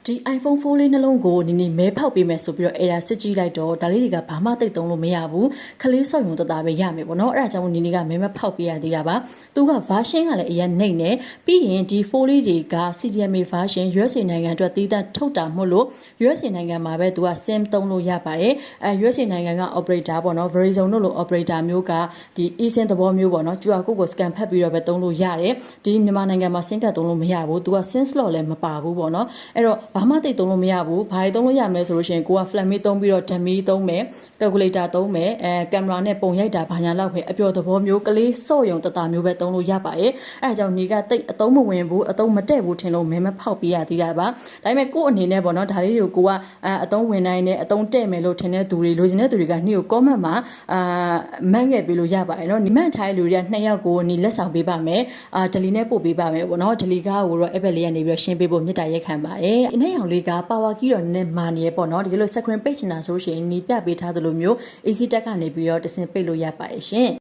ဒီ iPhone 4လေးနှလုံးကိုနည်းမဲဖောက်ပေးမယ်ဆိုပြီးတော့အဲ့ဒါစစ်ကြည့်လိုက်တော့ဒါလေးတွေကဘာမှသိပ်သုံးလို့မရဘူးခလေးဆော့ရုံတသားပဲရမယ်ပေါ့နော်အဲ့ဒါကြောင့်နည်းကမဲဖောက်ပေးရသေးတာပါသူက version ကလည်းအရင်နှိမ့်နေပြီးရင်ဒီ 4လေးတွေက CDMA version USA နိုင်ငံအတွက်တည်တံ့ထုတ်တာမို့လို့ USA နိုင်ငံမှာပဲသူက SIM သုံးလို့ရပါတယ်USA နိုင်ငံက operator ပေါ့နော် Verizon တို့လို operator မျိုးကဒီ eSIM သဘောမျိုးပေါ့နော် QR code ကို scan ဖတ်ပြီးတော့ပဲသုံးလို့ရတယ်ဒီမြန်မာနိုင်ငံမှာ SIM ကတ်သုံးလို့မရဘူးသူက SIM slot လည်းမပါဘူးပေါ့နော်အဲ့တော့ဘာမှသိသုံးလို့မရဘူးဘာတွေသုံးလို့ရမလဲဆိုလို့ရှိရင်ကိုက flash သုံးပြီးတော့ dummy သုံးမယ် calculator သုံးမယ်ကင်မရာနဲ့ပုံရိုက်တာဘာညာလောက်ပဲအပျော်သဘောမျိုးကလေးစော့ရုံတသားမျိုးပဲသုံးလို့ရပါတယ်အဲဒါကြောင့်ညီကတိတ်အသုံးမဝင်ဘူးအသုံးမတဲ့ဘူးထင်လို့မဲမဖောက်ပေးရသေးတာပါဒါပေမဲ့ကို့အနေနဲ့ပေါ့နော်ဒါလေးတွေကိုကအသုံးဝင်နိုင်တယ်အသုံးတဲ့မယ်လို့ထင်တဲ့သူတွေလိုချင်တဲ့သူတွေကညီကို comment မှာမှန်းခဲ့ပေးလို့ရပါတယ်နော်ညီမှန်းထားတဲ့လူတွေက2ယောက်ကိုညီလက်ဆောင်ပေးပါမယ်delete နဲ့ပို့ပေးပါမယ်ပေါ့နော် delete ကားကိုတော့ app လေးကနေပြီးတော့ရှင်းပေးဖို့မြစ်တာရက်ခံပါတယ်အနေ့ရောင်လေးက power key တော့နည်းနည်းမာနေရပေါ့နော်ဒီလို screen ပိတ်ချင်တာဆိုလို့ရှိရင်ညီပြပေးထားသလိုမျိုး easy tag ကနေပြီးတော့တစင်ပိတ်လို့ရပါတယ်ရှင်